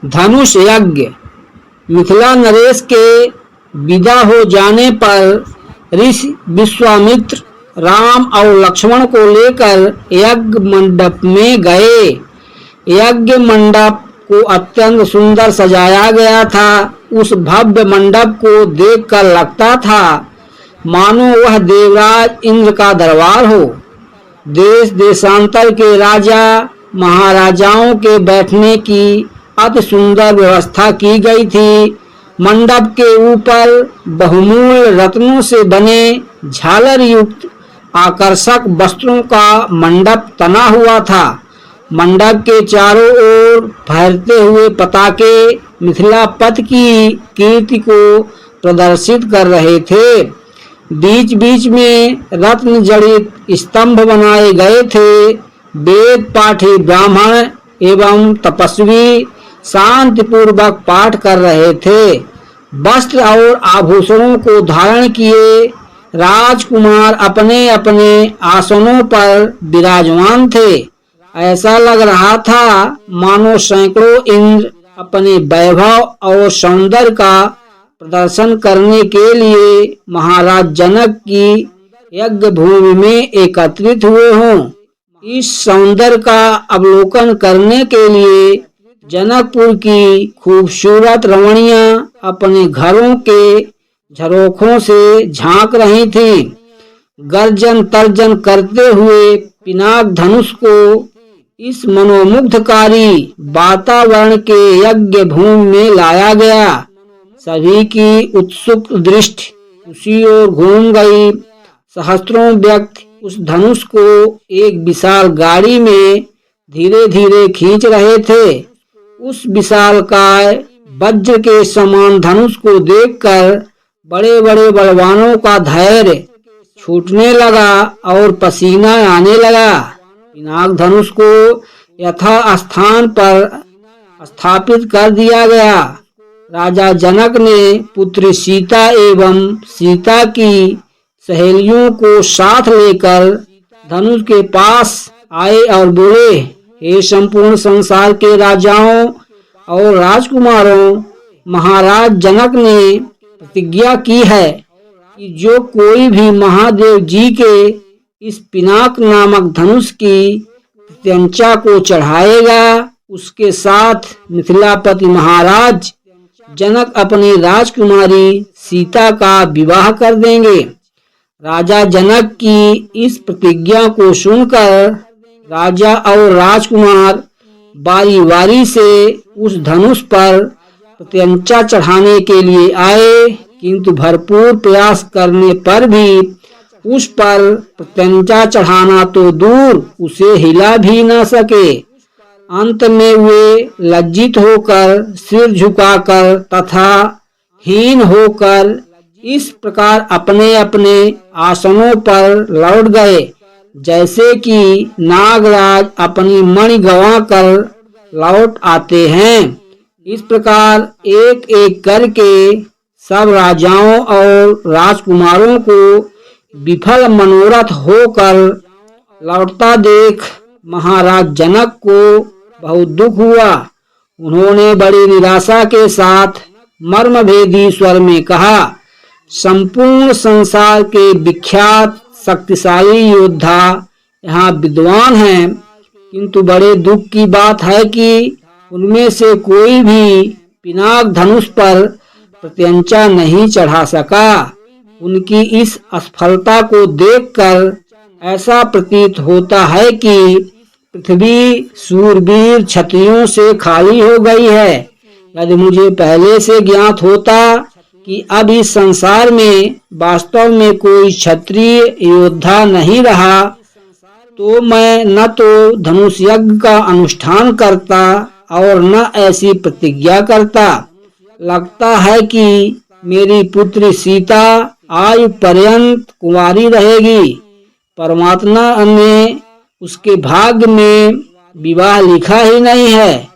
धनुष यज्ञ। मिथिला नरेश के विदा हो जाने पर ऋषि विश्वामित्र राम और लक्ष्मण को लेकर यज्ञ मंडप में गए। यज्ञ मंडप को अत्यंत सुंदर सजाया गया था। उस भव्य मंडप को देखकर लगता था मानो वह देवराज इंद्र का दरबार हो। देश देशांतर के राजा महाराजाओं के बैठने की अति सुंदर व्यवस्था की गई थी। मंडप के ऊपर बहुमूल्य रत्नों से बने झालर युक्त आकर्षक वस्त्रों का मंडप तना हुआ था। मंडप के चारों ओर फहरते हुए पताके मिथिला पथ की कीर्ति को प्रदर्शित कर रहे थे। बीच बीच में रत्न जड़ित स्तंभ बनाए गए थे। वेद पाठी ब्राह्मण एवं तपस्वी शांतिपूर्वक पाठ कर रहे थे। वस्त्र और आभूषणों को धारण किए राजकुमार अपने अपने आसनों पर विराजमान थे। ऐसा लग रहा था मानो सैकड़ों इंद्र अपने वैभव और सौंदर्य का प्रदर्शन करने के लिए महाराज जनक की यज्ञ भूमि में एकत्रित हुए हों। इस सौंदर्य का अवलोकन करने के लिए जनकपुर की खूबसूरत रमणियां अपने घरों के झरोखों से झांक रही थीं। गर्जन तर्जन करते हुए पिनाक धनुष को इस मनोमुग्धकारी वातावरण के यज्ञ भूमि में लाया गया। सभी की उत्सुक दृष्टि उसी ओर घूम गई। सहस्त्रों व्यक्ति उस धनुष को एक विशाल गाड़ी में धीरे धीरे खींच रहे थे। उस विशालकाय वज्र के समान धनुष को देखकर बड़े बड़े बलवानों का धैर्य छूटने लगा और पसीना आने लगा। पिनाक धनुष को यथा स्थान पर स्थापित कर दिया गया। राजा जनक ने पुत्री सीता एवं सीता की सहेलियों को साथ लेकर धनुष के पास आए और बोले, हे संपूर्ण संसार के राजाओं और राजकुमारों, महाराज जनक ने प्रतिज्ञा की है कि जो कोई भी महादेव जी के इस पिनाक नामक धनुष की प्रत्यंचा को चढ़ाएगा उसके साथ मिथिलापति महाराज जनक अपनी राजकुमारी सीता का विवाह कर देंगे। राजा जनक की इस प्रतिज्ञा को सुनकर राजा और राजकुमार बारी बारी से उस धनुष पर प्रत्यंचा चढ़ाने के लिए आए, किंतु भरपूर प्रयास करने पर भी उस पर प्रत्यंचा चढ़ाना तो दूर उसे हिला भी न सके। अंत में वे लज्जित होकर सिर झुकाकर तथा हीन होकर इस प्रकार अपने अपने आसनों पर लौट गए जैसे कि नागराज अपनी मणि गंवा कर लौट आते हैं। इस प्रकार एक एक करके सब राजाओं और राजकुमारों को विफल मनोरथ होकर लौटता देख महाराज जनक को बहुत दुख हुआ। उन्होंने बड़ी निराशा के साथ मर्मभेदी स्वर में कहा, संपूर्ण संसार के विख्यात शक्तिशाली योद्धा यहाँ विद्वान हैं, किंतु बड़े दुख की बात है कि उनमें से कोई भी पिनाक धनुष पर प्रत्यंचा नहीं चढ़ा सका। उनकी इस असफलता को देखकर ऐसा प्रतीत होता है कि पृथ्वी सूरवीर क्षत्रियों से खाली हो गई है। यदि मुझे पहले से ज्ञात होता कि अब इस संसार में वास्तव में कोई क्षत्रिय योद्धा नहीं रहा तो मैं न तो धनुष यज्ञ का अनुष्ठान करता और न ऐसी प्रतिज्ञा करता। लगता है कि मेरी पुत्री सीता आयु पर्यंत कुंवारी रहेगी। परमात्मा ने उसके भाग्य में विवाह लिखा ही नहीं है।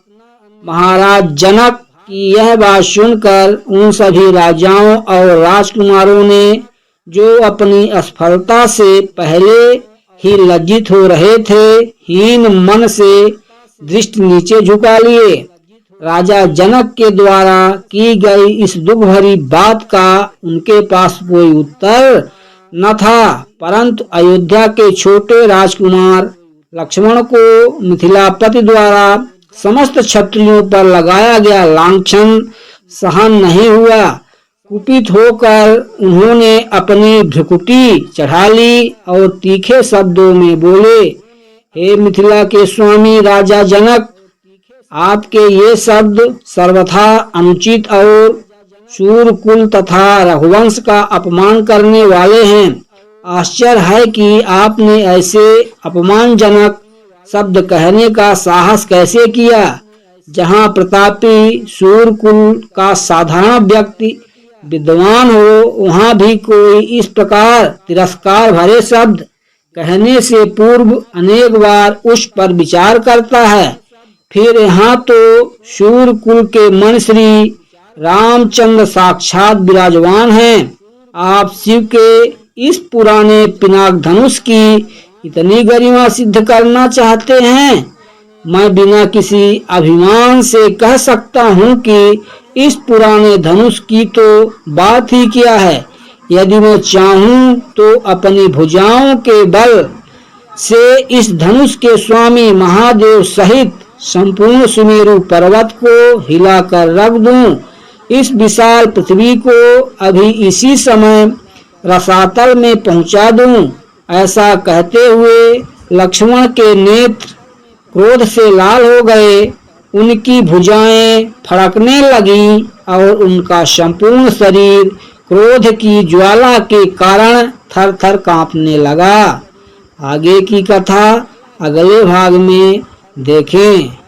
महाराज जनक की यह बात सुनकर उन सभी राजाओं और राजकुमारों ने जो अपनी असफलता से पहले ही लज्जित हो रहे थे, हीन मन से दृष्टि नीचे झुका लिए। राजा जनक के द्वारा की गई इस दुख भरी बात का उनके पास कोई उत्तर न था, परंतु अयोध्या के छोटे राजकुमार लक्ष्मण को मिथिलापति द्वारा समस्त क्षत्रियों पर लगाया गया लांछन सहन नहीं हुआ। कुपित होकर उन्होंने अपनी भ्रुकुटी चढ़ा ली और तीखे शब्दों में बोले, हे मिथिला के स्वामी राजा जनक, आपके ये शब्द सर्वथा अनुचित और शूरकुल तथा रघुवंश का अपमान करने वाले हैं। आश्चर्य है कि आपने ऐसे अपमानजनक शब्द कहने का साहस कैसे किया। जहाँ प्रतापी शूरकुल का साधारण व्यक्ति विद्वान हो, वहाँ भी कोई इस प्रकार तिरस्कार भरे शब्द कहने से पूर्व अनेक बार उस पर विचार करता है। फिर यहाँ तो शूरकुल के मन श्री रामचंद्र साक्षात विराजमान हैं। आप शिव के इस पुराने पिनाक धनुष की इतनी गरिमा सिद्ध करना चाहते हैं। मैं बिना किसी अभिमान से कह सकता हूँ कि इस पुराने धनुष की तो बात ही क्या है। यदि मैं चाहूँ तो अपनी भुजाओं के बल से इस धनुष के स्वामी महादेव सहित संपूर्ण सुमेरु पर्वत को हिलाकर रख दूं। इस विशाल पृथ्वी को अभी इसी समय रसातल में पहुंचा दूं। ऐसा कहते हुए लक्ष्मण के नेत्र क्रोध से लाल हो गए, उनकी भुजाएं फड़कने लगी और उनका संपूर्ण शरीर क्रोध की ज्वाला के कारण थर थर कांपने लगा। आगे की कथा अगले भाग में देखें।